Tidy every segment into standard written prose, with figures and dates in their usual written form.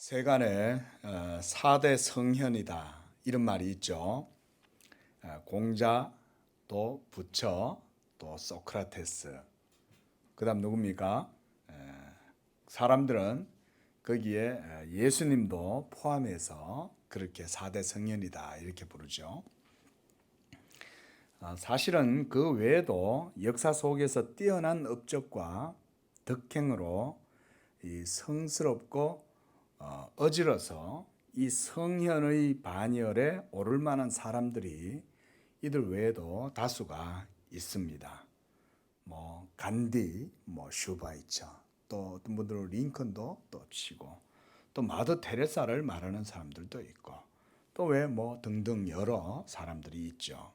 세간에 4대 성현이다 이런 말이 있죠. 공자, 또 부처, 또 소크라테스. 그다음 누굽니까? 사람들은 거기에 예수님도 포함해서 그렇게 4대 성현이다 이렇게 부르죠. 사실은 그 외에도 역사 속에서 뛰어난 업적과 덕행으로 이 성스럽고 어지러서 이 성현의 반열에 오를 만한 사람들이 이들 외에도 다수가 있습니다. 간디, 슈바이처, 또 어떤 분들은 링컨도 또 치고, 또 마더 테레사를 말하는 사람들도 있고, 또 왜 등등 여러 사람들이 있죠.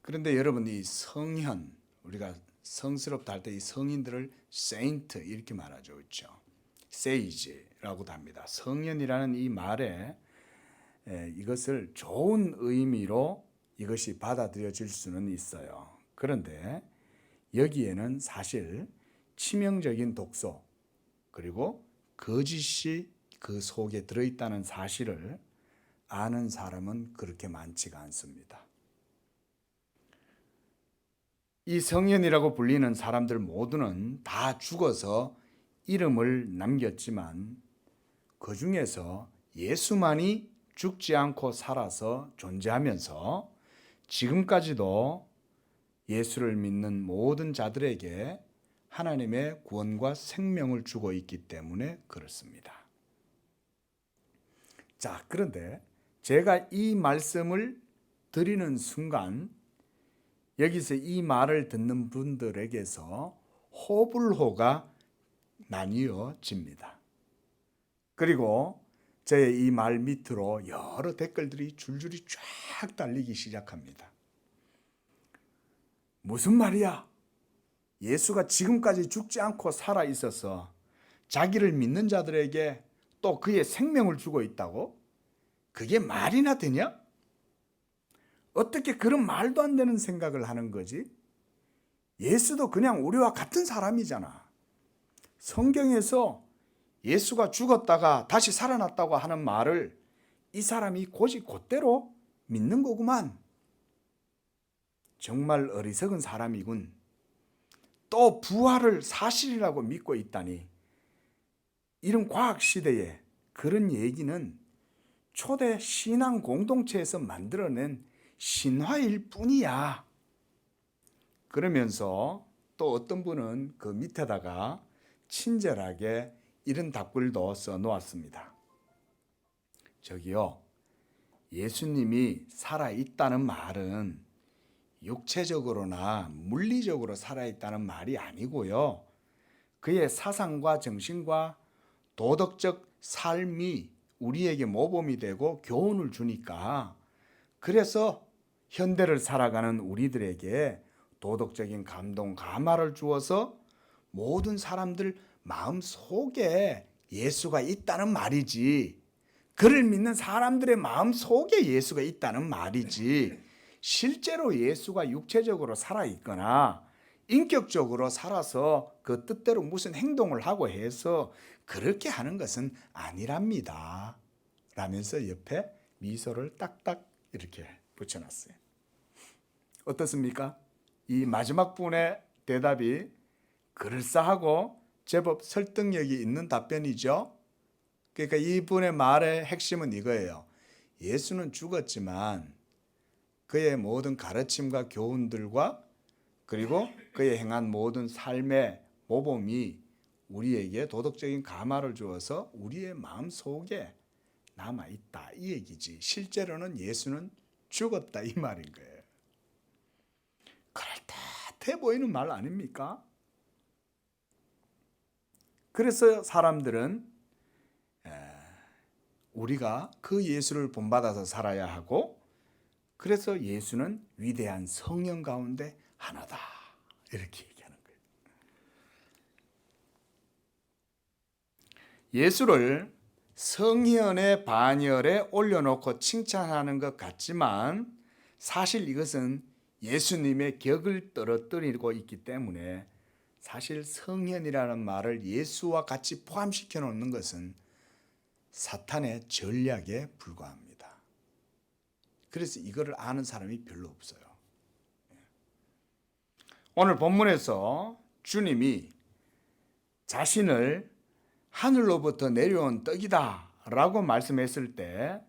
그런데 여러분, 이 성현, 우리가 성스럽다 할 때 이 성인들을 세인트 이렇게 말하죠, 그렇죠? 세이지라고도 합니다. 성현이라는 이 말에 이것을 좋은 의미로 이것이 받아들여질 수는 있어요. 그런데 여기에는 사실 치명적인 독소 그리고 거짓이 그 속에 들어있다는 사실을 아는 사람은 그렇게 많지가 않습니다. 이 성현이라고 불리는 사람들 모두는 다 죽어서 이름을 남겼지만 그 중에서 예수만이 죽지 않고 살아서 존재하면서 지금까지도 예수를 믿는 모든 자들에게 하나님의 구원과 생명을 주고 있기 때문에 그렇습니다. 자, 그런데 제가 이 말씀을 드리는 순간 여기서 이 말을 듣는 분들에게서 호불호가 나뉘어집니다. 그리고 제 이 말 밑으로 여러 댓글들이 줄줄이 쫙 달리기 시작합니다. 무슨 말이야? 예수가 지금까지 죽지 않고 살아 있어서 자기를 믿는 자들에게 또 그의 생명을 주고 있다고? 그게 말이나 되냐? 어떻게 그런 말도 안 되는 생각을 하는 거지? 예수도 그냥 우리와 같은 사람이잖아. 성경에서 예수가 죽었다가 다시 살아났다고 하는 말을 이 사람이 곧대로 믿는 거구만. 정말 어리석은 사람이군. 또 부활을 사실이라고 믿고 있다니. 이런 과학 시대에 그런 얘기는 초대 신앙 공동체에서 만들어낸 신화일 뿐이야. 그러면서 또 어떤 분은 그 밑에다가 친절하게 이런 답글도 써놓았습니다. 저기요, 예수님이 살아있다는 말은 육체적으로나 물리적으로 살아있다는 말이 아니고요. 그의 사상과 정신과 도덕적 삶이 우리에게 모범이 되고 교훈을 주니까 그래서 현대를 살아가는 우리들에게 도덕적인 감동, 감화를 주어서 모든 사람들 마음속에 예수가 있다는 말이지. 그를 믿는 사람들의 마음속에 예수가 있다는 말이지. 실제로 예수가 육체적으로 살아있거나 인격적으로 살아서 그 뜻대로 무슨 행동을 하고 해서 그렇게 하는 것은 아니랍니다. 라면서 옆에 미소를 딱딱 이렇게 붙여놨어요. 어떻습니까? 이 마지막 분의 대답이 그럴싸하고 제법 설득력이 있는 답변이죠. 그러니까 이분의 말의 핵심은 이거예요. 예수는 죽었지만 그의 모든 가르침과 교훈들과 그리고 그의 행한 모든 삶의 모범이 우리에게 도덕적인 감화를 주어서 우리의 마음속에 남아있다 이 얘기지. 실제로는 예수는 죽었다 이 말인 거예요. 그럴듯해 보이는 말 아닙니까? 그래서 사람들은 우리가 그 예수를 본받아서 살아야 하고 그래서 예수는 위대한 성령 가운데 하나다 이렇게 얘기하는 거예요. 예수를 성현의 반열에 올려놓고 칭찬하는 것 같지만 사실 이것은 예수님의 격을 떨어뜨리고 있기 때문에 사실 성현이라는 말을 예수와 같이 포함시켜 놓는 것은 사탄의 전략에 불과합니다. 그래서 이거를 아는 사람이 별로 없어요. 오늘 본문에서 주님이 자신을 하늘로부터 내려온 떡이다 라고 말씀했을 때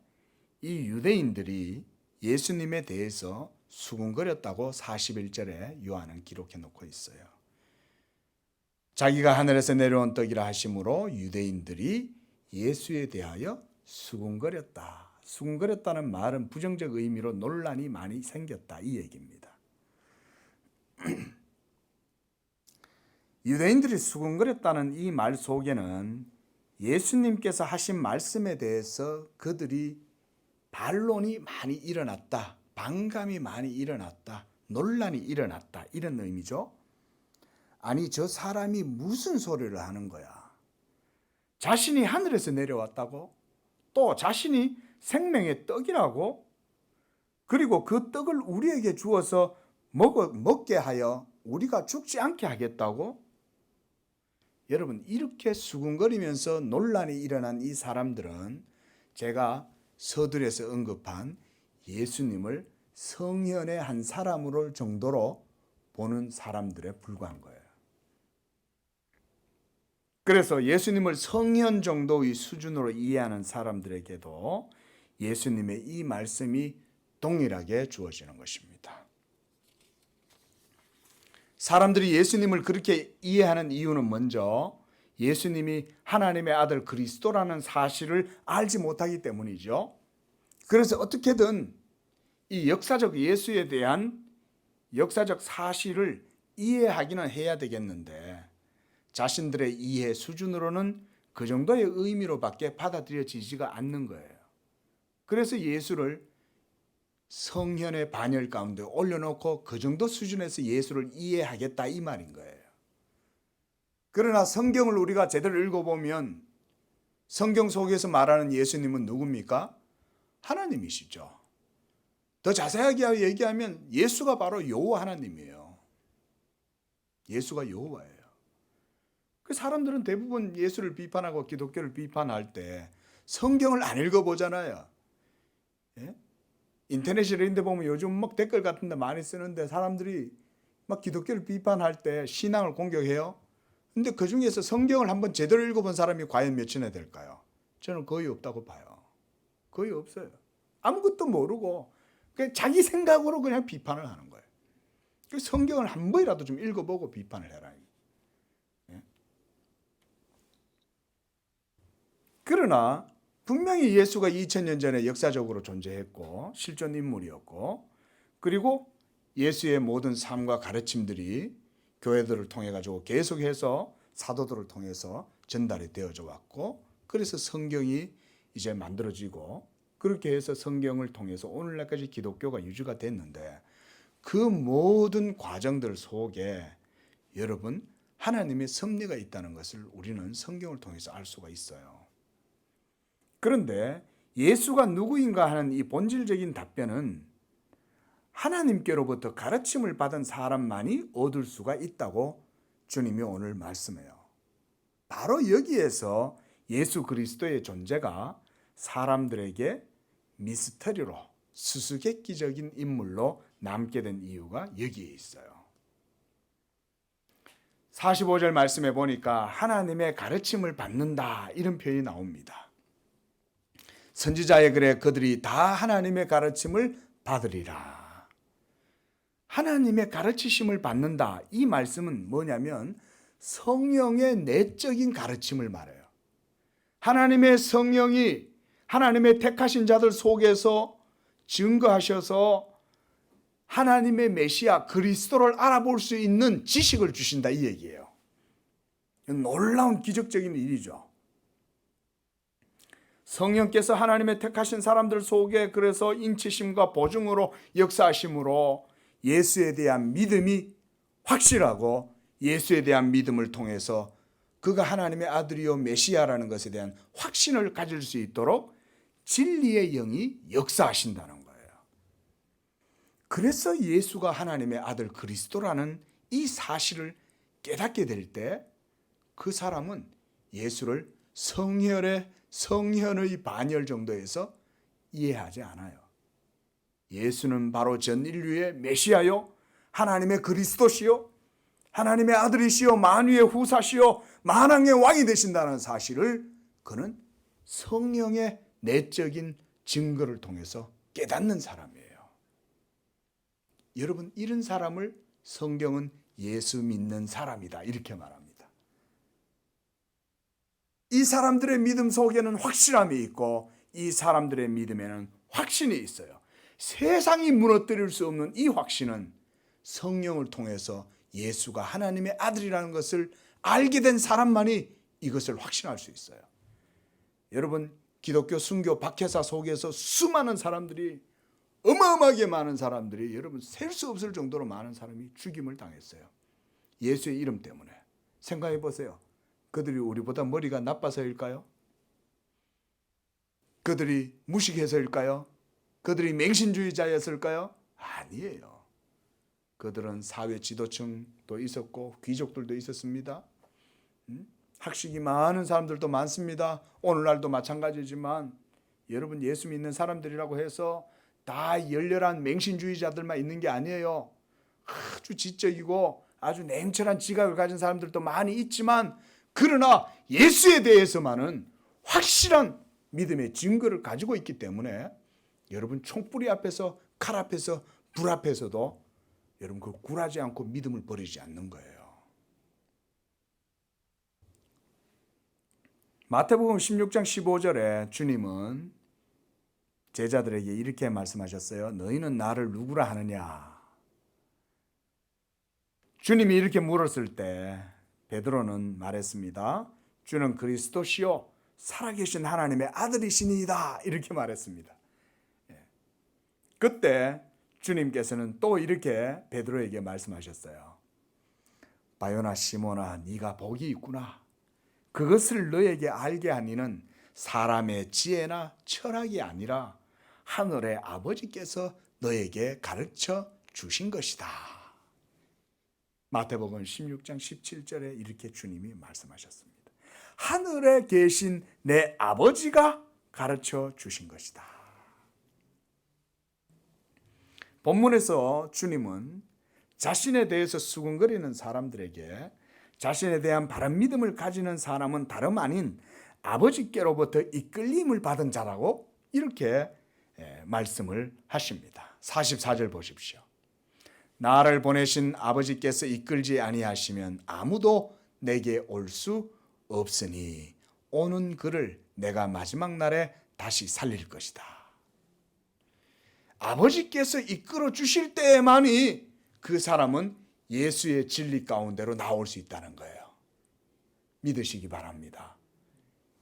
이 유대인들이 예수님에 대해서 수군거렸다고 41절에 요한은 기록해 놓고 있어요. 자기가 하늘에서 내려온 떡이라 하심으로 유대인들이 예수에 대하여 수군거렸다. 수군거렸다는 말은 부정적 의미로 논란이 많이 생겼다 이 얘기입니다. 유대인들이 수군거렸다는 이 말 속에는 예수님께서 하신 말씀에 대해서 그들이 반론이 많이 일어났다, 반감이 많이 일어났다, 논란이 일어났다 이런 의미죠. 아니 저 사람이 무슨 소리를 하는 거야? 자신이 하늘에서 내려왔다고? 또 자신이 생명의 떡이라고? 그리고 그 떡을 우리에게 주어서 먹게 하여 우리가 죽지 않게 하겠다고? 여러분 이렇게 수군거리면서 논란이 일어난 이 사람들은 제가 서두에서 언급한 예수님을 성현의 한 사람으로 정도로 보는 사람들에 불과한 거예요. 그래서 예수님을 성현 정도의 수준으로 이해하는 사람들에게도 예수님의 이 말씀이 동일하게 주어지는 것입니다. 사람들이 예수님을 그렇게 이해하는 이유는 먼저 예수님이 하나님의 아들 그리스도라는 사실을 알지 못하기 때문이죠. 그래서 어떻게든 이 역사적 예수에 대한 역사적 사실을 이해하기는 해야 되겠는데 자신들의 이해 수준으로는 그 정도의 의미로밖에 받아들여지지가 않는 거예요. 그래서 예수를 성현의 반열 가운데 올려놓고 그 정도 수준에서 예수를 이해하겠다 이 말인 거예요. 그러나 성경을 우리가 제대로 읽어보면 성경 속에서 말하는 예수님은 누굽니까? 하나님이시죠. 더 자세하게 얘기하면 예수가 바로 여호와 하나님이에요. 예수가 여호와예요. 그 사람들은 대부분 예수를 비판하고 기독교를 비판할 때 성경을 안 읽어보잖아요. 예? 인터넷에 이런 데 보면 요즘 막 댓글 같은 데 많이 쓰는데 사람들이 막 기독교를 비판할 때 신앙을 공격해요. 근데 그 중에서 성경을 한번 제대로 읽어본 사람이 과연 몇이나 될까요? 저는 거의 없다고 봐요. 거의 없어요. 아무것도 모르고 그냥 자기 생각으로 그냥 비판을 하는 거예요. 성경을 한 번이라도 좀 읽어보고 비판을 해라. 예? 그러나 분명히 예수가 2000년 전에 역사적으로 존재했고 실존 인물이었고 그리고 예수의 모든 삶과 가르침들이 교회들을 통해 가지고 계속해서 사도들을 통해서 전달이 되어져 왔고 그래서 성경이 이제 만들어지고 그렇게 해서 성경을 통해서 오늘날까지 기독교가 유지가 됐는데 그 모든 과정들 속에 여러분 하나님의 섭리가 있다는 것을 우리는 성경을 통해서 알 수가 있어요. 그런데 예수가 누구인가 하는 이 본질적인 답변은 하나님께로부터 가르침을 받은 사람만이 얻을 수가 있다고 주님이 오늘 말씀해요. 바로 여기에서 예수 그리스도의 존재가 사람들에게 미스터리로 수수께끼적인 인물로 남게 된 이유가 여기에 있어요. 45절 말씀에 보니까 하나님의 가르침을 받는다 이런 표현이 나옵니다. 선지자의 글에 그들이 다 하나님의 가르침을 받으리라. 하나님의 가르치심을 받는다. 이 말씀은 뭐냐면 성령의 내적인 가르침을 말해요. 하나님의 성령이 하나님의 택하신 자들 속에서 증거하셔서 하나님의 메시아 그리스도를 알아볼 수 있는 지식을 주신다 이 얘기예요. 놀라운 기적적인 일이죠. 성령께서 하나님의 택하신 사람들 속에 그래서 인치심과 보증으로 역사하심으로 예수에 대한 믿음이 확실하고 예수에 대한 믿음을 통해서 그가 하나님의 아들이요 메시아라는 것에 대한 확신을 가질 수 있도록 진리의 영이 역사하신다는 거예요. 그래서 예수가 하나님의 아들 그리스도라는 이 사실을 깨닫게 될 때 그 사람은 예수를 성혈의 성현의 반열 정도에서 이해하지 않아요. 예수는 바로 전 인류의 메시아요, 하나님의 그리스도시요, 하나님의 아들이시요, 만유의 후사시요, 만왕의 왕이 되신다는 사실을 그는 성령의 내적인 증거를 통해서 깨닫는 사람이에요. 여러분, 이런 사람을 성경은 예수 믿는 사람이다 이렇게 말합니다. 이 사람들의 믿음 속에는 확실함이 있고 이 사람들의 믿음에는 확신이 있어요. 세상이 무너뜨릴 수 없는 이 확신은 성령을 통해서 예수가 하나님의 아들이라는 것을 알게 된 사람만이 이것을 확신할 수 있어요. 여러분, 기독교 순교 박해사 속에서 수많은 사람들이, 어마어마하게 많은 사람들이, 여러분 셀 수 없을 정도로 많은 사람이 죽임을 당했어요. 예수의 이름 때문에. 생각해 보세요. 그들이 우리보다 머리가 나빠서일까요? 그들이 무식해서일까요? 그들이 맹신주의자였을까요? 아니에요. 그들은 사회 지도층도 있었고 귀족들도 있었습니다. 학식이 많은 사람들도 많습니다. 오늘날도 마찬가지지만 여러분, 예수 믿는 사람들이라고 해서 다 열렬한 맹신주의자들만 있는 게 아니에요. 아주 지적이고 아주 냉철한 지각을 가진 사람들도 많이 있지만, 그러나 예수에 대해서만은 확실한 믿음의 증거를 가지고 있기 때문에 여러분, 총뿌리 앞에서, 칼 앞에서, 불 앞에서도 여러분 그 굴하지 않고 믿음을 버리지 않는 거예요. 마태복음 16장 15절에 주님은 제자들에게 이렇게 말씀하셨어요. 너희는 나를 누구라 하느냐? 주님이 이렇게 물었을 때 베드로는 말했습니다. 주는 그리스도시요 살아계신 하나님의 아들이시니이다 이렇게 말했습니다. 그때 주님께서는 또 이렇게 베드로에게 말씀하셨어요. 바요나 시몬아, 네가 복이 있구나. 그것을 너에게 알게 하니는 사람의 지혜나 철학이 아니라 하늘의 아버지께서 너에게 가르쳐 주신 것이다. 마태복음 16장 17절에 이렇게 주님이 말씀하셨습니다. 하늘에 계신 내 아버지가 가르쳐 주신 것이다. 본문에서 주님은 자신에 대해서 수군거리는 사람들에게 자신에 대한 바른 믿음을 가지는 사람은 다름 아닌 아버지께로부터 이끌림을 받은 자라고 이렇게 말씀을 하십니다. 44절 보십시오. 나를 보내신 아버지께서 이끌지 아니하시면 아무도 내게 올 수 없으니 오는 그를 내가 마지막 날에 다시 살릴 것이다. 아버지께서 이끌어 주실 때에만이 그 사람은 예수의 진리 가운데로 나올 수 있다는 거예요. 믿으시기 바랍니다.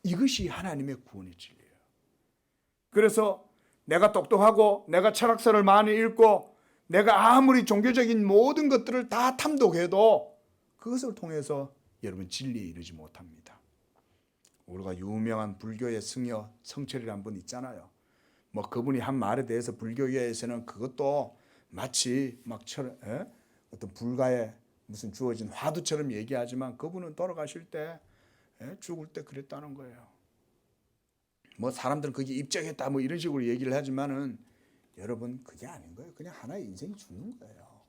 이것이 하나님의 구원의 진리예요. 그래서 내가 똑똑하고 내가 철학서를 많이 읽고 내가 아무리 종교적인 모든 것들을 다 탐독해도 그것을 통해서 여러분 진리에 이르지 못합니다. 우리가 유명한 불교의 승려 성철이라는 분 있잖아요. 뭐 그분이 한 말에 대해서 불교계에서는 그것도 마치 막 어떤 불가에 무슨 주어진 화두처럼 얘기하지만 그분은 돌아가실 때 죽을 때 그랬다는 거예요. 뭐 사람들은 그게 입적했다 뭐 이런 식으로 얘기를 하지만은 여러분 그게 아닌 거예요. 그냥 하나의 인생이 죽는 거예요.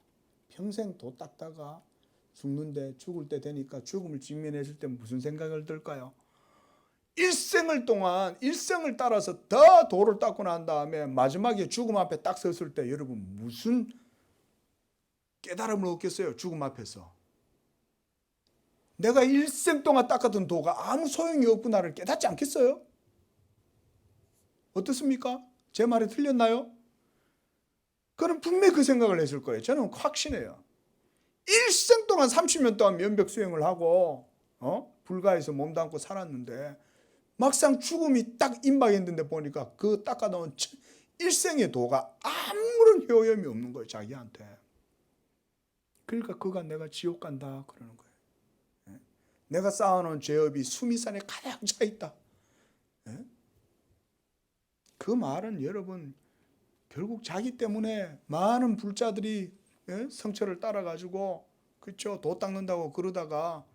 평생 도 닦다가 죽는데 죽을 때 되니까 죽음을 직면했을 때 무슨 생각을 들까요? 일생을 동안 일생을 따라서 더 도를 닦고 난 다음에 마지막에 죽음 앞에 딱 섰을 때 여러분 무슨 깨달음을 얻겠어요? 죽음 앞에서. 내가 일생 동안 닦았던 도가 아무 소용이 없구나를 깨닫지 않겠어요? 어떻습니까? 제 말이 틀렸나요? 그는 분명히 그 생각을 했을 거예요. 저는 확신해요. 일생 동안 30년 동안 면벽 수행을 하고 불가에서 몸담고 살았는데 막상 죽음이 딱 임박했는데 보니까 그 닦아놓은 일생의 도가 아무런 효험이 없는 거예요. 자기한테. 그러니까 그가 내가 지옥 간다 그러는 거예요. 내가 쌓아놓은 죄업이 수미산에 가득 차 있다. 그 말은 여러분 결국 자기 때문에 많은 불자들이 성철을 따라가지고 그렇죠 도 닦는다고 그러다가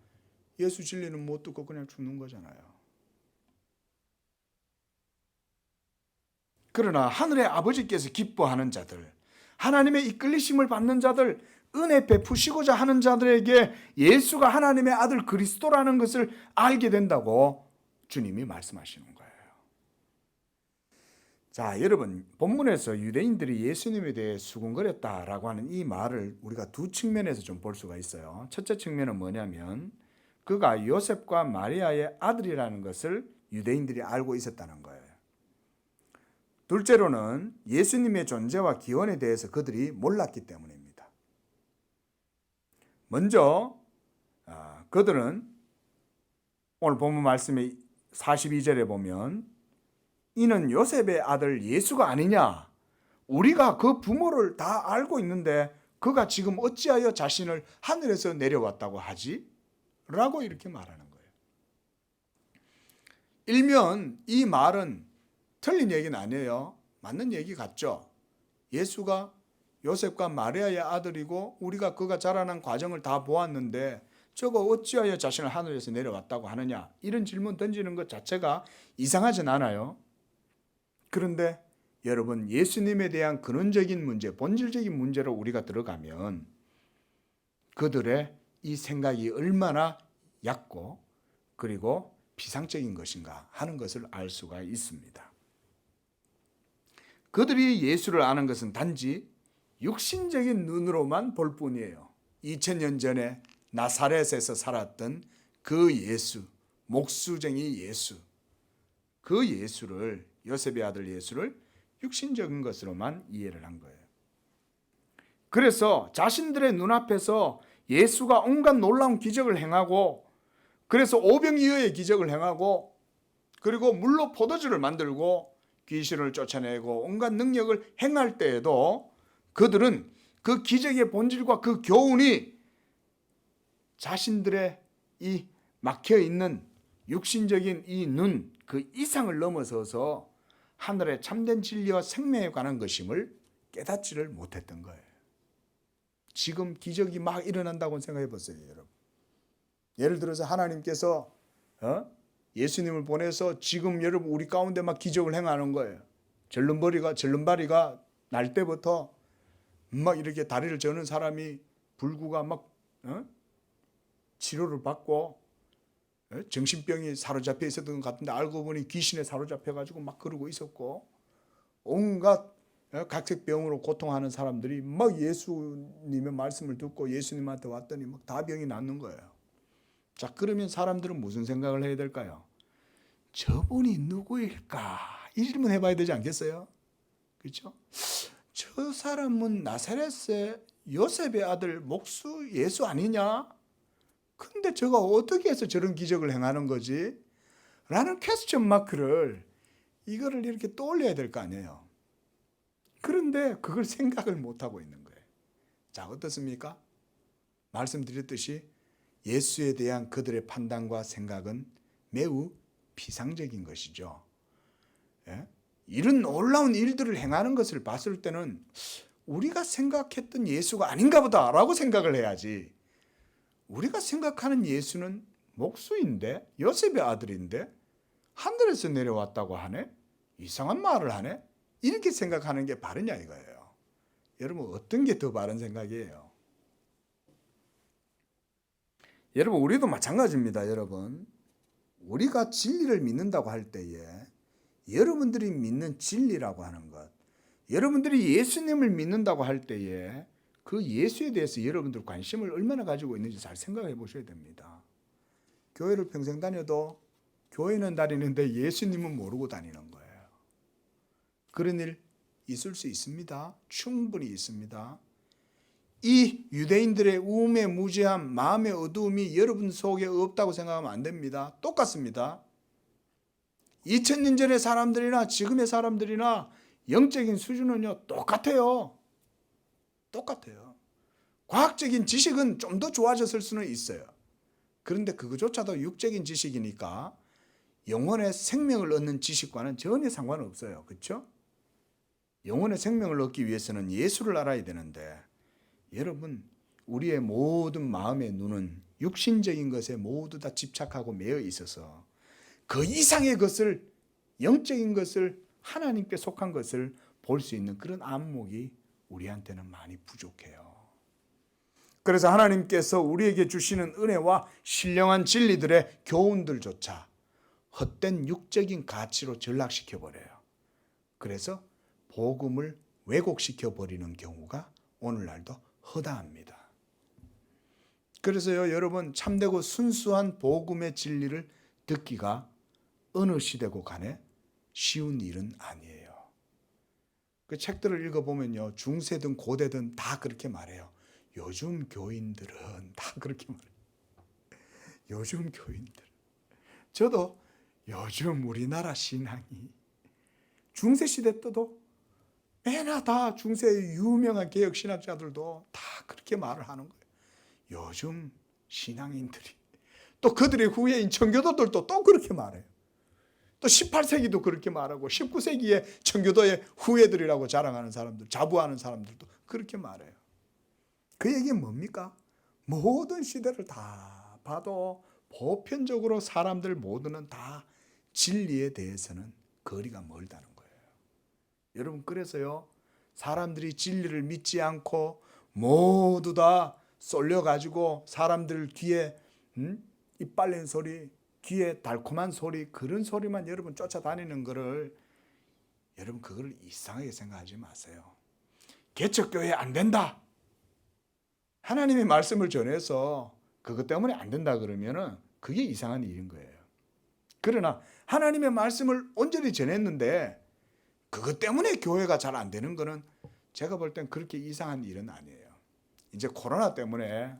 예수 진리는 못 듣고 그냥 죽는 거잖아요. 그러나 하늘의 아버지께서 기뻐하는 자들, 하나님의 이끌리심을 받는 자들, 은혜 베푸시고자 하는 자들에게 예수가 하나님의 아들 그리스도라는 것을 알게 된다고 주님이 말씀하시는 거예요. 자, 여러분, 본문에서 유대인들이 예수님에 대해 수군거렸다라고 하는 이 말을 우리가 두 측면에서 좀 볼 수가 있어요. 첫째 측면은 뭐냐면 그가 요셉과 마리아의 아들이라는 것을 유대인들이 알고 있었다는 거예요. 둘째로는 예수님의 존재와 기원에 대해서 그들이 몰랐기 때문입니다. 먼저 그들은 오늘 본문 말씀의 42절에 보면 이는 요셉의 아들 예수가 아니냐? 우리가 그 부모를 다 알고 있는데 그가 지금 어찌하여 자신을 하늘에서 내려왔다고 하지? 라고 이렇게 말하는 거예요. 일면 이 말은 틀린 얘기는 아니에요. 맞는 얘기 같죠? 예수가 요셉과 마리아의 아들이고 우리가 그가 자라난 과정을 다 보았는데 저거 어찌하여 자신을 하늘에서 내려왔다고 하느냐? 이런 질문 던지는 것 자체가 이상하진 않아요. 그런데 여러분, 예수님에 대한 근원적인 문제, 본질적인 문제로 우리가 들어가면 그들의 이 생각이 얼마나 얕고 그리고 비상적인 것인가 하는 것을 알 수가 있습니다. 그들이 예수를 아는 것은 단지 육신적인 눈으로만 볼 뿐이에요. 2000년 전에 나사렛에서 살았던 그 예수, 목수쟁이 예수, 그 예수를, 요셉의 아들 예수를 육신적인 것으로만 이해를 한 거예요. 그래서 자신들의 눈앞에서 예수가 온갖 놀라운 기적을 행하고, 그래서 오병이어의 기적을 행하고, 그리고 물로 포도주를 만들고 귀신을 쫓아내고 온갖 능력을 행할 때에도 그들은 그 기적의 본질과 그 교훈이 자신들의 이 막혀있는 육신적인 이 눈, 그 이상을 넘어서서 하늘의 참된 진리와 생명에 관한 것임을 깨닫지를 못했던 거예요. 지금 기적이 막 일어난다고 생각해 보세요, 여러분. 예를 들어서 하나님께서 예수님을 보내서 지금 여러분 우리 가운데 막 기적을 행하는 거예요. 절름발이가 날 때부터 막 이렇게 다리를 저는 사람이 불구가 막 치료를 받고 정신병이 사로잡혀 있었던 것 같은데 알고 보니 귀신에 사로잡혀가지고 막 그러고 있었고, 온갖 각색 병으로 고통하는 사람들이 막 예수님의 말씀을 듣고 예수님한테 왔더니 막 다 병이 낫는 거예요. 자, 그러면 사람들은 무슨 생각을 해야 될까요? 저분이 누구일까? 이 질문 해봐야 되지 않겠어요? 그렇죠? 저 사람은 나사렛의 요셉의 아들 목수 예수 아니냐? 근데 저가 어떻게 해서 저런 기적을 행하는 거지? 라는 퀘스천 마크를 이거를 이렇게 떠올려야 될 거 아니에요. 그런데 그걸 생각을 못하고 있는 거예요. 자, 어떻습니까? 말씀드렸듯이 예수에 대한 그들의 판단과 생각은 매우 비상적인 것이죠. 예? 이런 놀라운 일들을 행하는 것을 봤을 때는 우리가 생각했던 예수가 아닌가 보다라고 생각을 해야지, 우리가 생각하는 예수는 목수인데 요셉의 아들인데 하늘에서 내려왔다고 하네? 이상한 말을 하네? 이렇게 생각하는 게 바르냐 이거예요. 여러분, 어떤 게 더 바른 생각이에요? 여러분, 우리도 마찬가지입니다. 여러분, 우리가 진리를 믿는다고 할 때에 여러분들이 믿는 진리라고 하는 것, 여러분들이 예수님을 믿는다고 할 때에 그 예수에 대해서 여러분들 관심을 얼마나 가지고 있는지 잘 생각해 보셔야 됩니다. 교회를 평생 다녀도 교회는 다니는데 예수님은 모르고 다니는 거예요. 그런 일 있을 수 있습니다. 충분히 있습니다. 이 유대인들의 우음의 무지함, 마음의 어두움이 여러분 속에 없다고 생각하면 안 됩니다. 똑같습니다. 2000년 전의 사람들이나 지금의 사람들이나 영적인 수준은요 똑같아요. 똑같아요. 과학적인 지식은 좀 더 좋아졌을 수는 있어요. 그런데 그거조차도 육적인 지식이니까 영혼의 생명을 얻는 지식과는 전혀 상관없어요. 그렇죠? 영혼의 생명을 얻기 위해서는 예수를 알아야 되는데, 여러분, 우리의 모든 마음의 눈은 육신적인 것에 모두 다 집착하고 매여 있어서 그 이상의 것을, 영적인 것을 하나님께 속한 것을 볼 수 있는 그런 안목이 우리한테는 많이 부족해요. 그래서 하나님께서 우리에게 주시는 은혜와 신령한 진리들의 교훈들조차 헛된 육적인 가치로 전락시켜버려요. 그래서 복음을 왜곡시켜버리는 경우가 오늘날도 허다합니다. 그래서요, 여러분, 참되고 순수한 복음의 진리를 듣기가 어느 시대고 간에 쉬운 일은 아니에요. 그 책들을 읽어보면요, 중세든 고대든 다 그렇게 말해요. 요즘 교인들은 다 그렇게 말해요. 요즘 교인들. 저도 요즘 우리나라 신앙이 중세시대 때도 꽤나 다 중세의 유명한 개혁 신학자들도 다 그렇게 말을 하는 거예요. 요즘 신앙인들이, 또 그들의 후예인 청교도들도 또 그렇게 말해요. 또 18세기도 그렇게 말하고 19세기의 청교도의 후예들이라고 자랑하는 사람들, 자부하는 사람들도 그렇게 말해요. 그 얘기는 뭡니까? 모든 시대를 다 봐도 보편적으로 사람들 모두는 다 진리에 대해서는 거리가 멀다는 거예요. 여러분, 그래서요, 사람들이 진리를 믿지 않고 모두 다 쏠려가지고 사람들 귀에 입 빨린 소리, 귀에 달콤한 소리, 그런 소리만 여러분 쫓아다니는 거를, 여러분 그걸 이상하게 생각하지 마세요. 개척교회 안 된다, 하나님의 말씀을 전해서 그것 때문에 안 된다 그러면은 그게 이상한 일인 거예요. 그러나 하나님의 말씀을 온전히 전했는데 그것 때문에 교회가 잘 안 되는 거는 제가 볼 땐 그렇게 이상한 일은 아니에요. 이제 코로나 때문에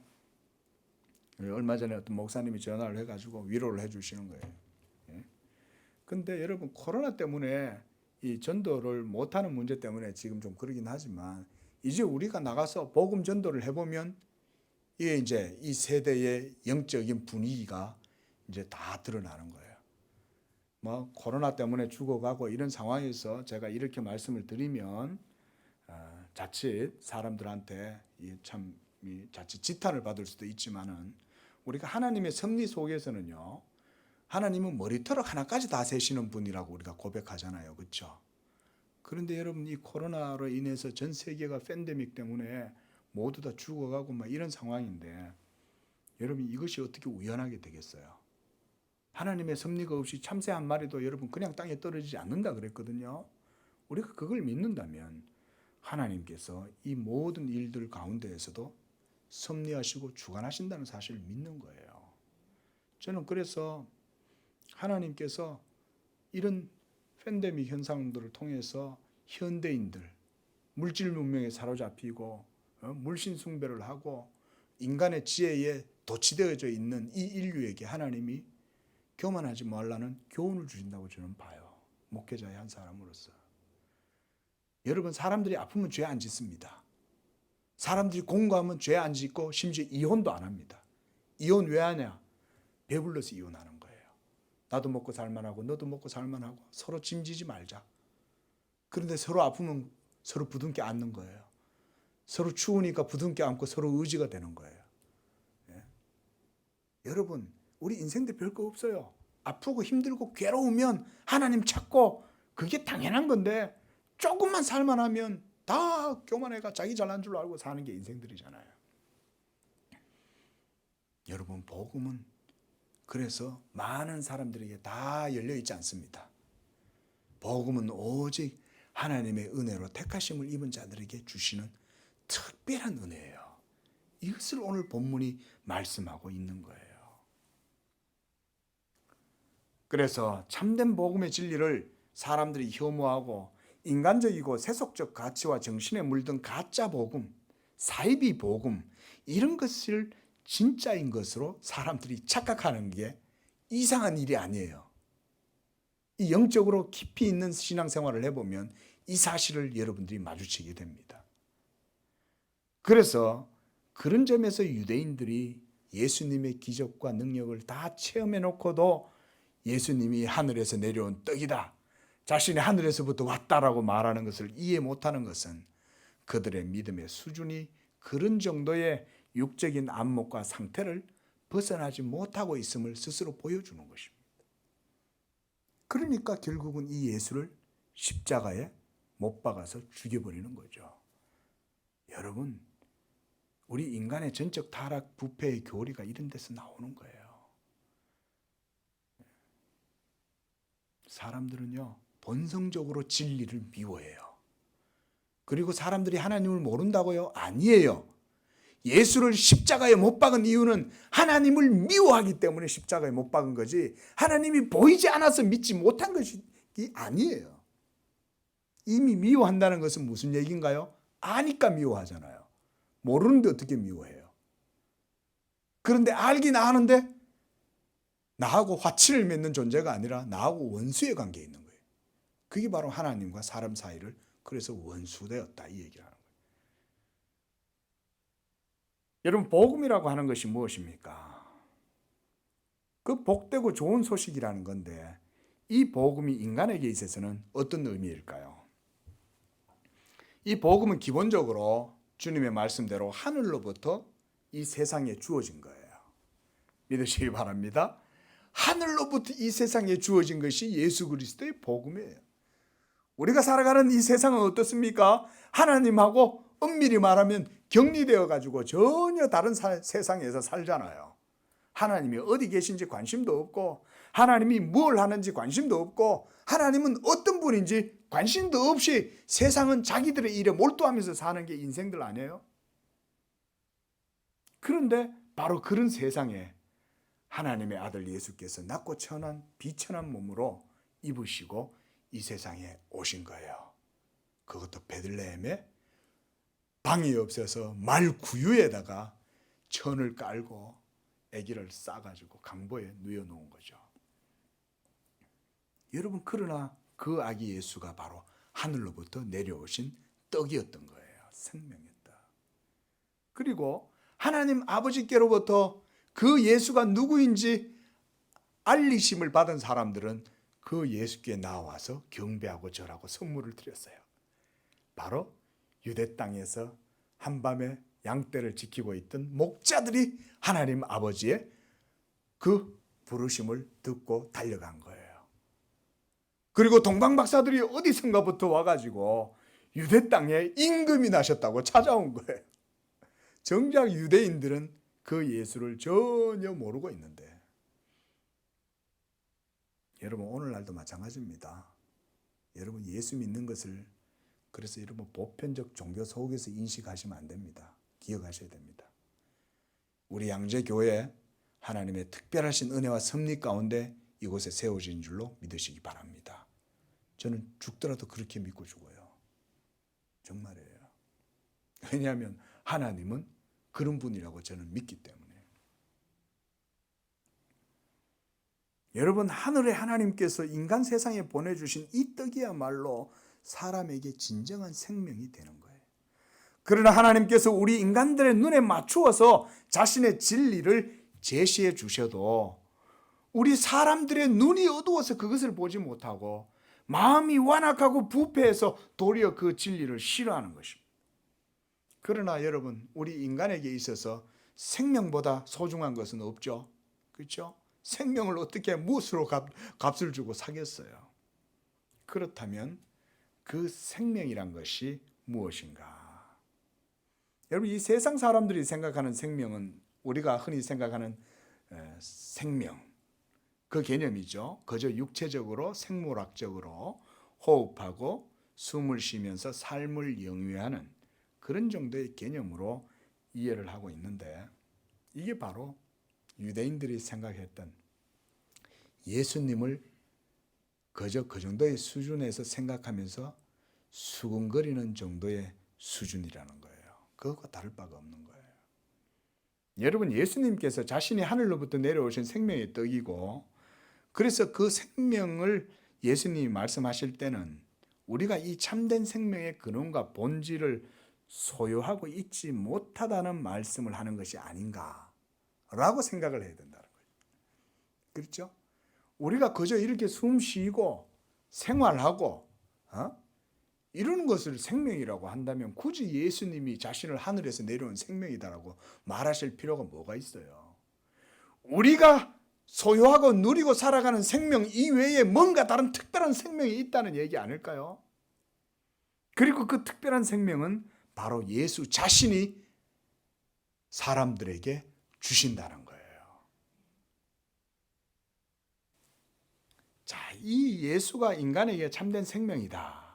얼마 전에 어떤 목사님이 전화를 해가지고 위로를 해주시는 거예요. 근데 여러분, 코로나 때문에 이 전도를 못하는 문제 때문에 지금 좀 그러긴 하지만, 이제 우리가 나가서 복음 전도를 해보면 이게 이제 이 세대의 영적인 분위기가 이제 다 드러나는 거예요. 뭐 코로나 때문에 죽어가고 이런 상황에서 제가 이렇게 말씀을 드리면 자칫 사람들한테 참 자칫 지탄을 받을 수도 있지만은, 우리가 하나님의 섭리 속에서는요, 하나님은 머리털 하나까지 다 세시는 분이라고 우리가 고백하잖아요. 그렇죠? 그런데 여러분, 이 코로나로 인해서 전 세계가 팬데믹 때문에 모두 다 죽어가고 막 이런 상황인데, 여러분 이것이 어떻게 우연하게 되겠어요? 하나님의 섭리가 없이 참새 한 마리도 여러분 그냥 땅에 떨어지지 않는다 그랬거든요. 우리가 그걸 믿는다면 하나님께서 이 모든 일들 가운데에서도 섭리하시고 주관하신다는 사실을 믿는 거예요. 저는 그래서 하나님께서 이런 팬데믹 현상들을 통해서 현대인들, 물질 문명에 사로잡히고 물신 숭배를 하고 인간의 지혜에 도취되어져 있는 이 인류에게 하나님이 교만하지 말라는 교훈을 주신다고 저는 봐요. 목회자의 한 사람으로서. 여러분, 사람들이 아프면 죄 안 짓습니다. 사람들이 공고하면 죄 안 짓고 심지어 이혼도 안 합니다. 이혼 왜 하냐? 배불러서 이혼하는 거예요. 나도 먹고 살만하고 너도 먹고 살만하고 서로 짐지지 말자. 그런데 서로 아프면 서로 부둥켜 안는 거예요. 서로 추우니까 부둥켜 안고 서로 의지가 되는 거예요. 예? 여러분, 우리 인생들 별거 없어요. 아프고 힘들고 괴로우면 하나님 찾고 그게 당연한 건데, 조금만 살만하면 다 교만해가 자기 잘난 줄 알고 사는 게 인생들이잖아요. 여러분, 복음은 그래서 많은 사람들에게 다 열려있지 않습니다. 복음은 오직 하나님의 은혜로 택하심을 입은 자들에게 주시는 특별한 은혜예요. 이것을 오늘 본문이 말씀하고 있는 거예요. 그래서 참된 복음의 진리를 사람들이 혐오하고 인간적이고 세속적 가치와 정신에 물든 가짜 복음, 사이비 복음, 이런 것을 진짜인 것으로 사람들이 착각하는 게 이상한 일이 아니에요. 이 영적으로 깊이 있는 신앙생활을 해보면 이 사실을 여러분들이 마주치게 됩니다. 그래서 그런 점에서 유대인들이 예수님의 기적과 능력을 다 체험해 놓고도 예수님이 하늘에서 내려온 떡이다, 자신이 하늘에서부터 왔다라고 말하는 것을 이해 못하는 것은 그들의 믿음의 수준이 그런 정도의 육적인 안목과 상태를 벗어나지 못하고 있음을 스스로 보여주는 것입니다. 그러니까 결국은 이 예수를 십자가에 못 박아서 죽여버리는 거죠. 여러분, 우리 인간의 전적 타락, 부패의 교리가 이런 데서 나오는 거예요. 사람들은요, 본성적으로 진리를 미워해요. 그리고 사람들이 하나님을 모른다고요? 아니에요. 예수를 십자가에 못 박은 이유는 하나님을 미워하기 때문에 십자가에 못 박은 거지, 하나님이 보이지 않아서 믿지 못한 것이 아니에요. 이미 미워한다는 것은 무슨 얘기인가요? 아니까 미워하잖아요. 모르는데 어떻게 미워해요? 그런데 알긴 아는데 나하고 화친을 맺는 존재가 아니라 나하고 원수의 관계에 있는 거예요. 그게 바로 하나님과 사람 사이를, 그래서 원수되었다, 이 얘기를 하는 거예요. 여러분, 복음이라고 하는 것이 무엇입니까? 그 복되고 좋은 소식이라는 건데, 이 복음이 인간에게 있어서는 어떤 의미일까요? 이 복음은 기본적으로 주님의 말씀대로 하늘로부터 이 세상에 주어진 거예요. 믿으시기 바랍니다. 하늘로부터 이 세상에 주어진 것이 예수 그리스도의 복음이에요. 우리가 살아가는 이 세상은 어떻습니까? 하나님하고 엄밀히 말하면 격리되어 가지고 전혀 다른 세상에서 살잖아요. 하나님이 어디 계신지 관심도 없고, 하나님이 뭘 하는지 관심도 없고, 하나님은 어떤 분인지 관심도 없이 세상은 자기들의 일에 몰두하면서 사는 게 인생들 아니에요? 그런데 바로 그런 세상에 하나님의 아들 예수께서 낮고 천한 비천한 몸으로 입으시고 이 세상에 오신 거예요. 그것도 베들레헴에 방이 없어서 말 구유에다가 천을 깔고 아기를 싸가지고 강보에 누워놓은 거죠. 여러분, 그러나 그 아기 예수가 바로 하늘로부터 내려오신 떡이었던 거예요. 생명이었다. 그리고 하나님 아버지께로부터 그 예수가 누구인지 알리심을 받은 사람들은 그 예수께 나와서 경배하고 절하고 선물을 드렸어요. 바로 유대 땅에서 한밤에 양떼를 지키고 있던 목자들이 하나님 아버지의 그 부르심을 듣고 달려간 거예요. 그리고 동방박사들이 어디선가부터 와가지고 유대 땅에 임금이 나셨다고 찾아온 거예요. 정작 유대인들은 그 예수를 전혀 모르고 있는데, 여러분, 오늘날도 마찬가지입니다. 여러분, 예수 믿는 것을, 그래서 여러분 보편적 종교 속에서 인식하시면 안 됩니다. 기억하셔야 됩니다. 우리 양재교회 하나님의 특별하신 은혜와 섭리 가운데 이곳에 세워진 줄로 믿으시기 바랍니다. 저는 죽더라도 그렇게 믿고 죽어요. 정말이에요. 왜냐하면 하나님은 그런 분이라고 저는 믿기 때문에. 여러분, 하늘의 하나님께서 인간 세상에 보내주신 이 떡이야말로 사람에게 진정한 생명이 되는 거예요. 그러나 하나님께서 우리 인간들의 눈에 맞추어서 자신의 진리를 제시해 주셔도 우리 사람들의 눈이 어두워서 그것을 보지 못하고 마음이 완악하고 부패해서 도리어 그 진리를 싫어하는 것입니다. 그러나 여러분, 우리 인간에게 있어서 생명보다 소중한 것은 없죠. 그렇죠? 생명을 어떻게 무엇으로 값을 주고 사겠어요? 그렇다면 그 생명이란 것이 무엇인가? 여러분, 이 세상 사람들이 생각하는 생명은 우리가 흔히 생각하는 생명, 그 개념이죠. 그저 육체적으로 생물학적으로 호흡하고 숨을 쉬면서 삶을 영위하는 그런 정도의 개념으로 이해를 하고 있는데, 이게 바로 유대인들이 생각했던 예수님을 그저 그 정도의 수준에서 생각하면서 수근거리는 정도의 수준이라는 거예요. 그것과 다를 바가 없는 거예요. 여러분, 예수님께서 자신이 하늘로부터 내려오신 생명의 떡이고, 그래서 그 생명을 예수님이 말씀하실 때는 우리가 이 참된 생명의 근원과 본질을 소유하고 있지 못하다는 말씀을 하는 것이 아닌가라고 생각을 해야 된다는 거예요. 그렇죠? 우리가 그저 이렇게 숨 쉬고 생활하고 이러는 것을 생명이라고 한다면 굳이 예수님이 자신을 하늘에서 내려온 생명이다라고 말하실 필요가 뭐가 있어요? 우리가 소유하고 누리고 살아가는 생명 이외에 뭔가 다른 특별한 생명이 있다는 얘기 아닐까요? 그리고 그 특별한 생명은 바로 예수 자신이 사람들에게 주신다는 거예요. 자, 이 예수가 인간에게 참된 생명이다,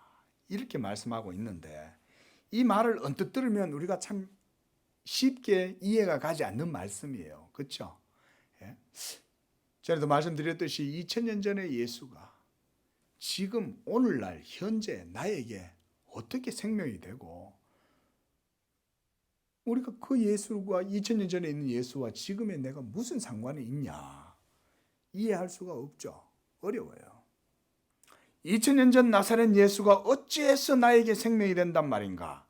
이렇게 말씀하고 있는데, 이 말을 언뜻 들으면 우리가 참 쉽게 이해가 가지 않는 말씀이에요. 그렇죠? 예? 전에도 말씀드렸듯이 2000년 전의 예수가 지금 오늘날 현재 나에게 어떻게 생명이 되고, 우리가 그 예수가 2000년 전에 있는 예수와 지금의 내가 무슨 상관이 있냐, 이해할 수가 없죠. 어려워요. 2000년 전 나사렛 예수가 어찌해서 나에게 생명이 된단 말인가,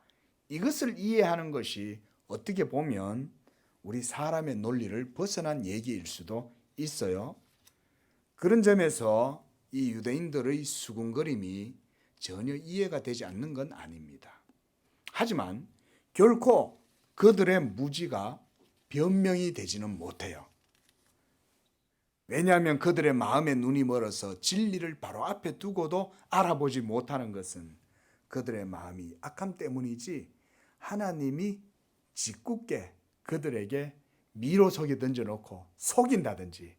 이것을 이해하는 것이 어떻게 보면 우리 사람의 논리를 벗어난 얘기일 수도 있어요. 그런 점에서 이 유대인들의 수군거림이 전혀 이해가 되지 않는 건 아닙니다. 하지만 결코 그들의 무지가 변명이 되지는 못해요. 왜냐하면 그들의 마음의 눈이 멀어서 진리를 바로 앞에 두고도 알아보지 못하는 것은 그들의 마음이 악함 때문이지, 하나님이 짓궂게 그들에게 미로 속에 던져놓고 속인다든지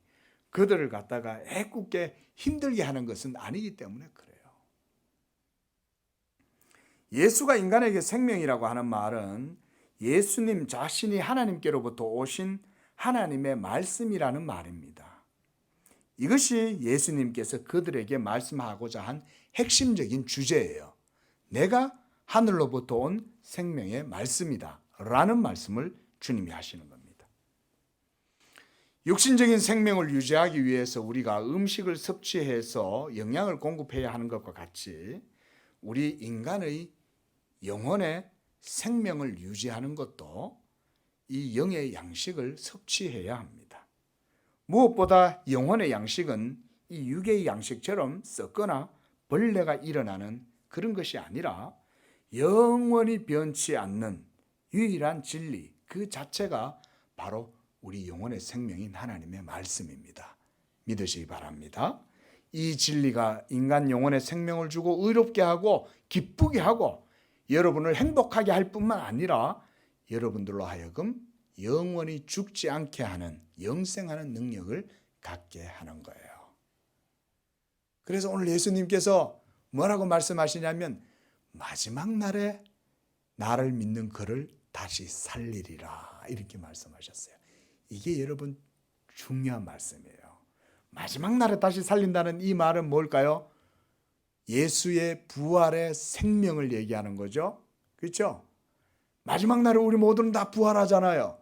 그들을 갖다가 애꿎게 힘들게 하는 것은 아니기 때문에 그래요. 예수가 인간에게 생명이라고 하는 말은 예수님 자신이 하나님께로부터 오신 하나님의 말씀이라는 말입니다. 이것이 예수님께서 그들에게 말씀하고자 한 핵심적인 주제예요. 내가 하늘로부터 온 생명의 말씀이다 라는 말씀을 주님이 하시는 겁니다. 육신적인 생명을 유지하기 위해서 우리가 음식을 섭취해서 영양을 공급해야 하는 것과 같이 우리 인간의 영혼의 생명을 유지하는 것도 이 영의 양식을 섭취해야 합니다. 무엇보다 영혼의 양식은 이 육의 양식처럼 썩거나 벌레가 일어나는 그런 것이 아니라 영원히 변치 않는 유일한 진리, 그 자체가 바로 우리 영혼의 생명인 하나님의 말씀입니다. 믿으시기 바랍니다. 이 진리가 인간 영혼의 생명을 주고 의롭게 하고 기쁘게 하고 여러분을 행복하게 할 뿐만 아니라 여러분들로 하여금 영원히 죽지 않게 하는, 영생하는 능력을 갖게 하는 거예요. 그래서 오늘 예수님께서 뭐라고 말씀하시냐면 마지막 날에 나를 믿는 그를 다시 살리리라, 이렇게 말씀하셨어요. 이게 여러분 중요한 말씀이에요. 마지막 날에 다시 살린다는 이 말은 뭘까요? 예수의 부활의 생명을 얘기하는 거죠. 그렇죠? 마지막 날에 우리 모두는 다 부활하잖아요.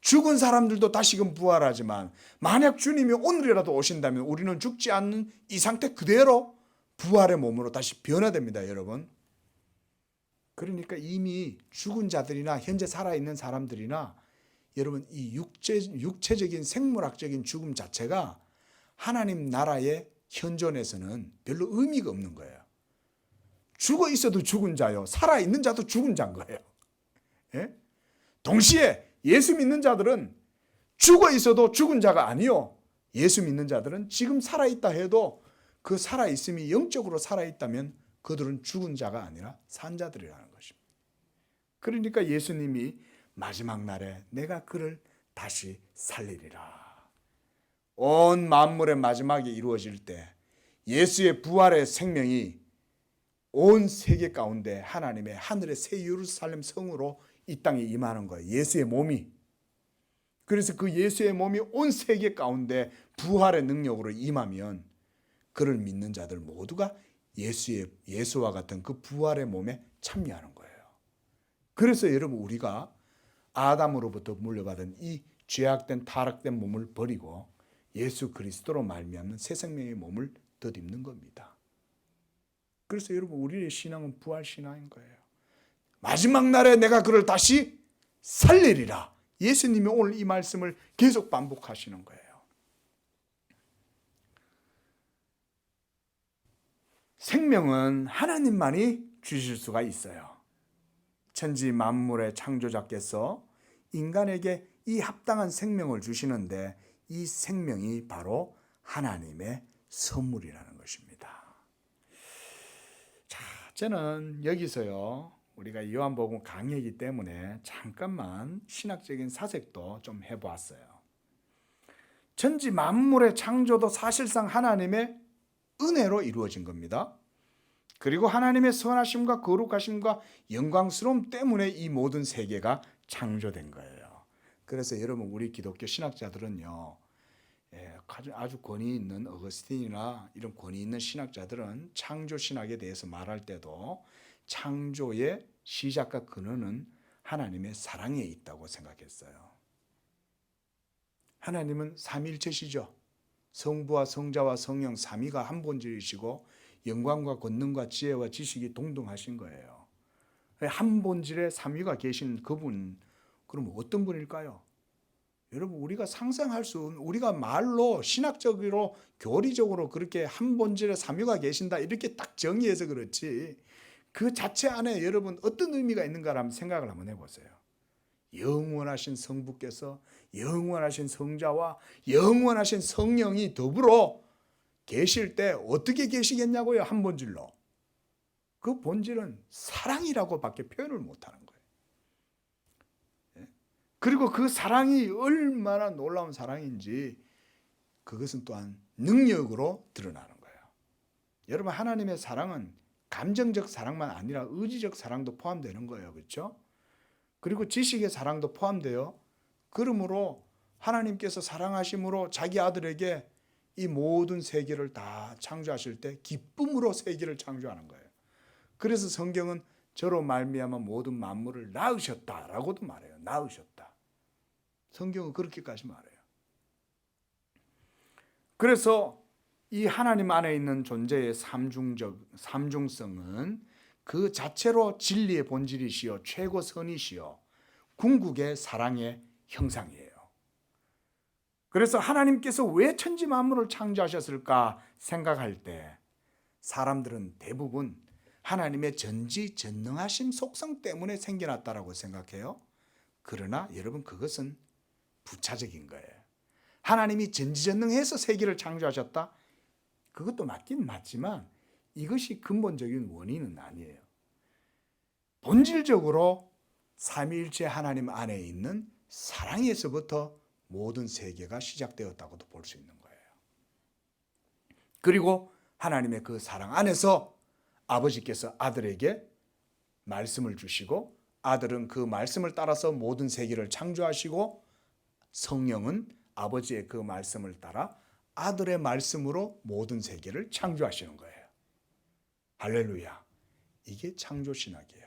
죽은 사람들도 다시금 부활하지만 만약 주님이 오늘이라도 오신다면 우리는 죽지 않는 이 상태 그대로 부활의 몸으로 다시 변화됩니다, 여러분. 그러니까 이미 죽은 자들이나 현재 살아있는 사람들이나 여러분 이 육체적인 생물학적인 죽음 자체가 하나님 나라의 현존에서는 별로 의미가 없는 거예요. 죽어 있어도 죽은 자요, 살아있는 자도 죽은 자인 거예요. 예? 동시에 예수 믿는 자들은 죽어 있어도 죽은 자가 아니요, 예수 믿는 자들은 지금 살아있다 해도 그 살아있음이 영적으로 살아있다면 그들은 죽은 자가 아니라 산 자들이라는 것입니다. 그러니까 예수님이 마지막 날에 내가 그를 다시 살리리라. 온 만물의 마지막이 이루어질 때 예수의 부활의 생명이 온 세계 가운데 하나님의 하늘의 새 예루살렘 성으로 이 땅에 임하는 거예요. 예수의 몸이. 그래서 그 예수의 몸이 온 세계 가운데 부활의 능력으로 임하면 그를 믿는 자들 모두가 예수와 같은 그 부활의 몸에 참여하는 거예요. 그래서 여러분 우리가 아담으로부터 물려받은 이 죄악된 타락된 몸을 버리고 예수 그리스도로 말미암는 새 생명의 몸을 덧입는 겁니다. 그래서 여러분 우리의 신앙은 부활 신앙인 거예요. 마지막 날에 내가 그를 다시 살리리라. 예수님이 오늘 이 말씀을 계속 반복하시는 거예요. 생명은 하나님만이 주실 수가 있어요. 천지 만물의 창조자께서 인간에게 이 합당한 생명을 주시는데 이 생명이 바로 하나님의 선물이라는 것입니다. 자, 저는 여기서요, 우리가 요한복음 강의이기 때문에 잠깐만 신학적인 사색도 좀 해보았어요. 천지 만물의 창조도 사실상 하나님의 은혜로 이루어진 겁니다. 그리고 하나님의 선하심과 거룩하심과 영광스러움 때문에 이 모든 세계가 창조된 거예요. 그래서 여러분, 우리 기독교 신학자들은요, 아주 권위 있는 어거스틴이나 이런 권위 있는 신학자들은 창조 신학에 대해서 말할 때도 창조의 시작과 근원은 하나님의 사랑에 있다고 생각했어요. 하나님은 삼위일체시죠. 성부와 성자와 성령 삼위가 한 본질이시고 영광과 권능과 지혜와 지식이 동등하신 거예요. 한 본질에 삼위가 계신 그분, 그럼 어떤 분일까요? 여러분, 우리가 상상할 수, 우리가 말로 신학적으로 교리적으로 그렇게 한 본질에 삼위가 계신다 이렇게 딱 정의해서 그렇지, 그 자체 안에 여러분 어떤 의미가 있는가를 한번 생각을 한번 해보세요. 영원하신 성부께서 영원하신 성자와 영원하신 성령이 더불어 계실 때 어떻게 계시겠냐고요, 한 본질로. 그 본질은 사랑이라고밖에 표현을 못하는 거예요. 그리고 그 사랑이 얼마나 놀라운 사랑인지 그것은 또한 능력으로 드러나는 거예요. 여러분, 하나님의 사랑은 감정적 사랑만 아니라 의지적 사랑도 포함되는 거예요. 그렇죠? 그리고 지식의 사랑도 포함돼요. 그러므로 하나님께서 사랑하심으로 자기 아들에게 이 모든 세계를 다 창조하실 때 기쁨으로 세계를 창조하는 거예요. 그래서 성경은 저로 말미암아 모든 만물을 낳으셨다라고도 말해요. 낳으셨다. 성경은 그렇게까지 말해요. 그래서 이 하나님 안에 있는 존재의 삼중성은 그 자체로 진리의 본질이시요 최고 선이시요 궁극의 사랑의 형상이에요. 그래서 하나님께서 왜 천지 만물을 창조하셨을까 생각할 때 사람들은 대부분 하나님의 전지전능하심 속성 때문에 생겨났다라고 생각해요. 그러나 여러분, 그것은 부차적인 거예요. 하나님이 전지전능해서 세계를 창조하셨다? 그것도 맞긴 맞지만 이것이 근본적인 원인은 아니에요. 본질적으로 삼위일체 하나님 안에 있는 사랑에서부터 모든 세계가 시작되었다고도 볼 수 있는 거예요. 그리고 하나님의 그 사랑 안에서 아버지께서 아들에게 말씀을 주시고 아들은 그 말씀을 따라서 모든 세계를 창조하시고 성령은 아버지의 그 말씀을 따라 아들의 말씀으로 모든 세계를 창조하시는 거예요. 할렐루야. 이게 창조신학이에요.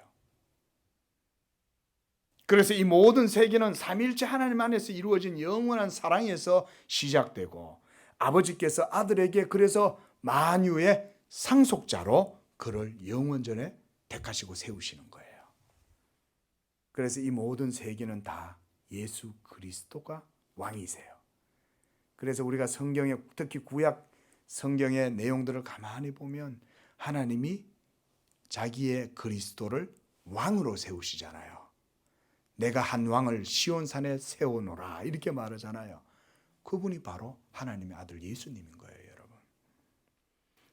그래서 이 모든 세계는 삼위일체 하나님 안에서 이루어진 영원한 사랑에서 시작되고 아버지께서 아들에게 그래서 만유의 상속자로 그를 영원전에 택하시고 세우시는 거예요. 그래서 이 모든 세계는 다 예수 그리스도가 왕이세요. 그래서 우리가 성경에 특히 구약 성경의 내용들을 가만히 보면 하나님이 자기의 그리스도를 왕으로 세우시잖아요. 내가 한 왕을 시온산에 세워놓으라 이렇게 말하잖아요. 그분이 바로 하나님의 아들 예수님인 거예요, 여러분.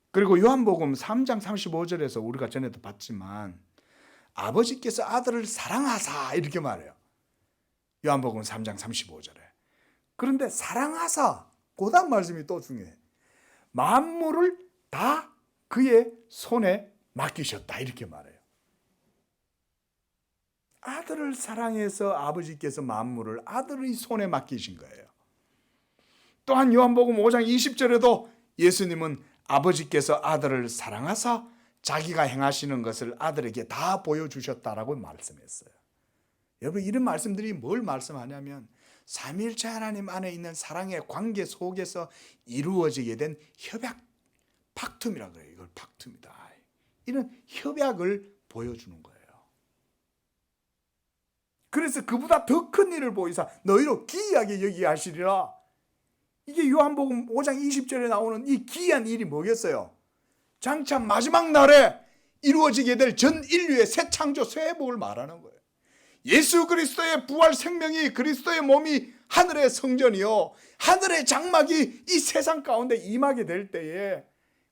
그리고 요한복음 3장 35절에서 우리가 전에도 봤지만 아버지께서 아들을 사랑하사 이렇게 말해요. 요한복음 3장 35절에. 그런데 사랑하사 그 다음 말씀이 또 중요해. 만물을 다 그의 손에 맡기셨다 이렇게 말해요. 아들을 사랑해서 아버지께서 만물을 아들의 손에 맡기신 거예요. 또한 요한복음 5장 20절에도 예수님은 아버지께서 아들을 사랑하사 자기가 행하시는 것을 아들에게 다 보여주셨다라고 말씀했어요. 여러분, 이런 말씀들이 뭘 말씀하냐면 삼위일체 하나님 안에 있는 사랑의 관계 속에서 이루어지게 된 협약, 팍툼이라고 해요. 이걸 팍툼이다. 이런 협약을 보여주는 거예요. 그래서 그보다 더 큰 일을 보이사 너희로 기이하게 여기게 하시리라. 이게 요한복음 5장 20절에 나오는 이 기이한 일이 뭐겠어요? 장차 마지막 날에 이루어지게 될 전 인류의 새 창조, 새 회복을 말하는 거예요. 예수 그리스도의 부활 생명이 그리스도의 몸이 하늘의 성전이요 하늘의 장막이 이 세상 가운데 임하게 될 때에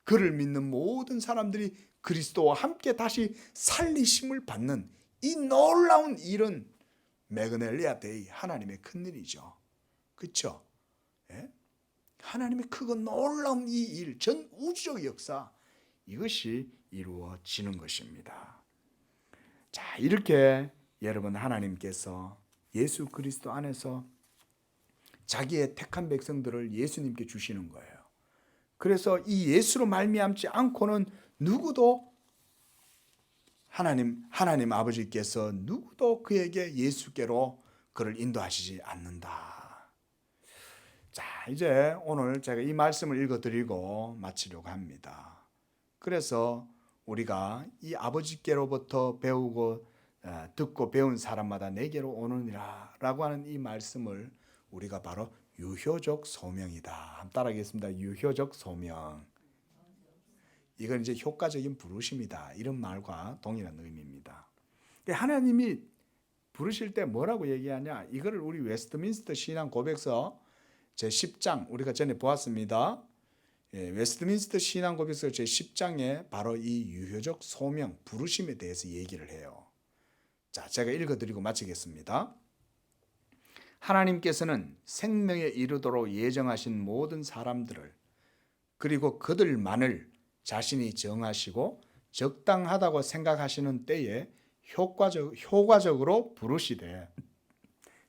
그를 믿는 모든 사람들이 그리스도와 함께 다시 살리심을 받는 이 놀라운 일은 메그넬리아 데이, 하나님의 큰일이죠. 그렇죠? 예? 하나님의 크고 놀라운 이 일, 전 우주적 역사, 이것이 이루어지는 것입니다. 자, 이렇게 여러분, 하나님께서 예수 그리스도 안에서 자기의 택한 백성들을 예수님께 주시는 거예요. 그래서 이 예수로 말미암지 않고는 누구도 하나님 아버지께서 누구도 그에게 예수께로 그를 인도하시지 않는다. 자, 이제 오늘 제가 이 말씀을 읽어드리고 마치려고 합니다. 그래서 우리가 이 아버지께로부터 배우고 듣고 배운 사람마다 내게로 오느니라 라고 하는 이 말씀을 우리가 바로 유효적 소명이다. 한번 따라하겠습니다. 유효적 소명. 이건 이제 효과적인 부르심이다. 이런 말과 동일한 의미입니다. 하나님이 부르실 때 뭐라고 얘기하냐? 이거를 우리 웨스트민스터 신앙 고백서 제10장 우리가 전에 보았습니다. 웨스트민스터 신앙 고백서 제10장에 바로 이 유효적 소명, 부르심에 대해서 얘기를 해요. 자, 제가 읽어드리고 마치겠습니다. 하나님께서는 생명에 이르도록 예정하신 모든 사람들을 그리고 그들만을 자신이 정하시고 적당하다고 생각하시는 때에 효과적으로 부르시되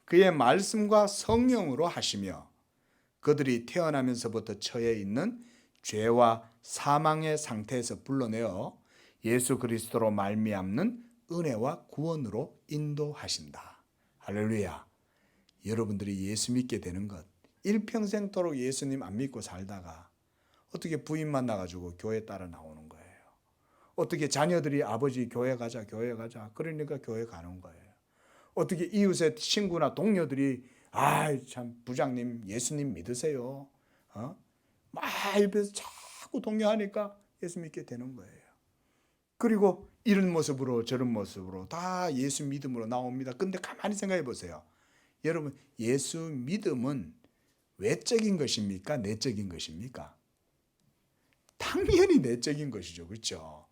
그의 말씀과 성령으로 하시며 그들이 태어나면서부터 처해 있는 죄와 사망의 상태에서 불러내어 예수 그리스도로 말미암는 은혜와 구원으로 인도하신다. 할렐루야. 여러분들이 예수 믿게 되는 것, 일평생토록 예수님 안 믿고 살다가 어떻게 부인 만나가지고 교회 따라 나오는 거예요. 어떻게 자녀들이 아버지 교회 가자 그러니까 교회 가는 거예요. 어떻게 이웃의 친구나 동료들이 참 부장님 예수님 믿으세요. 막 옆에서 자꾸 동요하니까 예수 믿게 되는 거예요. 그리고 이런 모습으로 저런 모습으로 다 예수 믿음으로 나옵니다. 근데 가만히 생각해 보세요. 여러분, 예수 믿음은 외적인 것입니까? 내적인 것입니까? 당연히 내적인 것이죠. 그렇죠?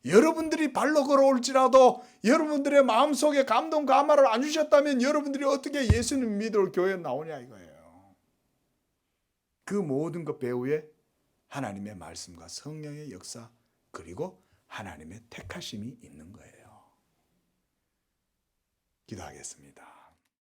여러분들이 발로 걸어올지라도 여러분들의 마음속에 감동 감화를 안 주셨다면 여러분들이 어떻게 예수님 믿으러 교회에 나오냐 이거예요. 그 모든 것 배후에 하나님의 말씀과 성령의 역사 그리고 하나님의 택하심이 있는 거예요. 기도하겠습니다.